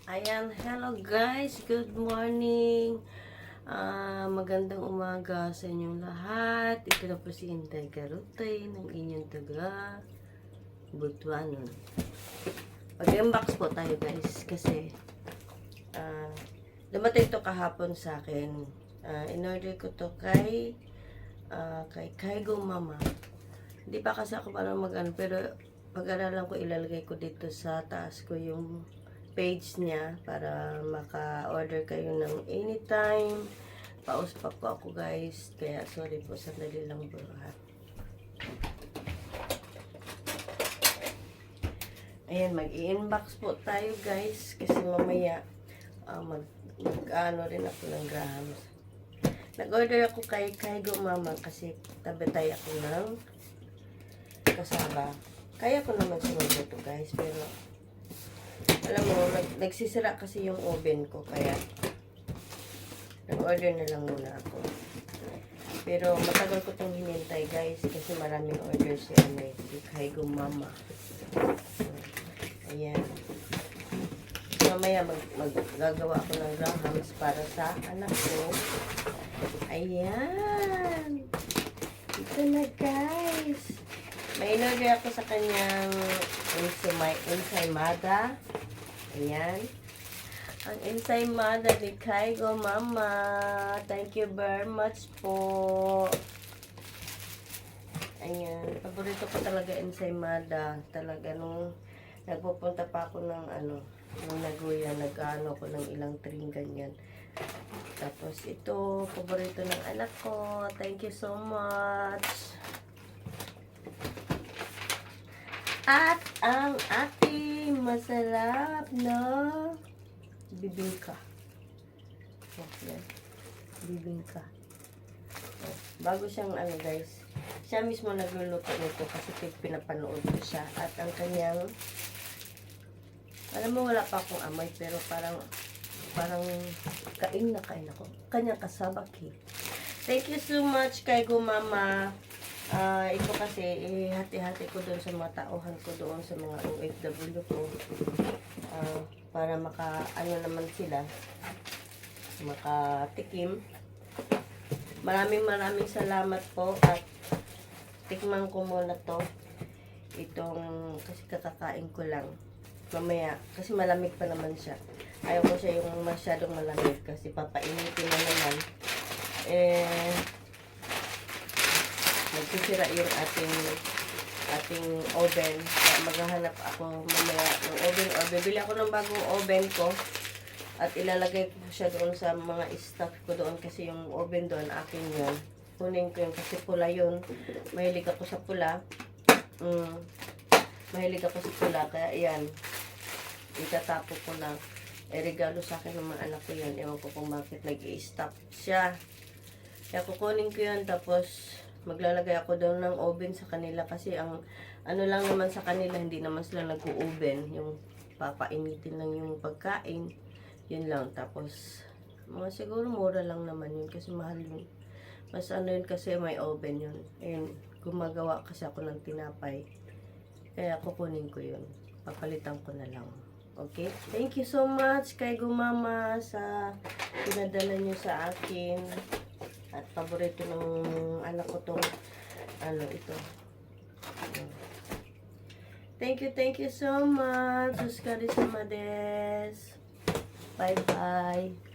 Ayan, hello guys, good morning. Magandang umaga sa inyong lahat. Ito na po si Inday Garutay ng inyong taga Butuanon. Mag-unbox po tayo guys kasi dumating ito kahapon sa akin. In-order ko to kay Kaigo Mama. Hindi pa kasi ako parang mag-ano, pero pag-aralan ko, ilalagay ko dito sa taas ko yung page niya para maka-order kayo ng anytime. Paus pa po ako guys, kaya sorry po, sandali lang bro ha. Ayan, mag-i-inbox po tayo guys kasi mamaya mag-ano rin ako ng grams. Nag-order ako kay Kaigo Mama kasi tabetay ako ng kasaba. Kaya ko naman sinunod to guys, pero alam mo, nagsisira kasi yung oven ko, kaya nag-order na lang muna ako. Pero matagal ko itong hinintay guys, kasi maraming order si Kaigo Mama. Ayan. Mamaya maggagawa ako ng grahams para sa anak ko. Ayan. Ito na guys. May in-order ako sa kanyang ensaymada. Ayan. Ang ensaymada ni Kaigo Mama. Thank you very much po. Ayan. Paborito ko talaga ensaymada. Talaga nung nagpupunta pa ako ng nung Nagoya, nag-ano ko ng ilang tring ganyan. Tapos ito, paborito ng anak ko. Thank you so much. At ang ating masarap na bibingka. Yan. Bibingka. Bago siyang guys. Siya mismo nagluluto nito kasi pinapanood ko siya. At ang kanyang, alam mo wala pa akong amoy pero parang kain na kain ako. Kanyang kasaba cake. Thank you so much Kaigo Mama. Ito kasi hati-hati ko doon sa mga tauhan ko doon sa mga OFW ko para naman sila makatikim. Maraming salamat po at tikman ko muna to itong kasi kakakain ko lang mamaya kasi malamig pa naman siya. Ayaw ko siya yung masyadong malamig kasi papainitin na naman nagsisira yung ating oven. Kaya maghahanap ako mamaya ng oven or bibili ako ng bagong oven ko at ilalagay ko siya doon sa mga stuff ko doon kasi yung oven doon akin yun. Kunin ko yun kasi pula yun. Mahilig ako sa pula. Mahilig ako sa pula kaya yan itatapo ko lang. Regalo sa akin ng mga anak ko yun. Ewan ko kung bakit nag-i-stop siya. Kaya kukunin ko yun tapos maglalagay ako doon ng oven sa kanila kasi ang lang naman sa kanila, hindi naman sila nag-oven. Yung papainitin lang yung pagkain. Yun lang. Tapos, mga siguro mura lang naman yun kasi mahal yun. Mas yun kasi may oven yun. Ayun, gumagawa kasi ako ng tinapay. Kaya kukunin ko yun. Papalitan ko na lang. Okay? Thank you so much Kaigo Mama sa pinadala nyo sa akin. At paborito ng anak ko tong ito. Thank you so much. Suskari sa Mades. Bye bye.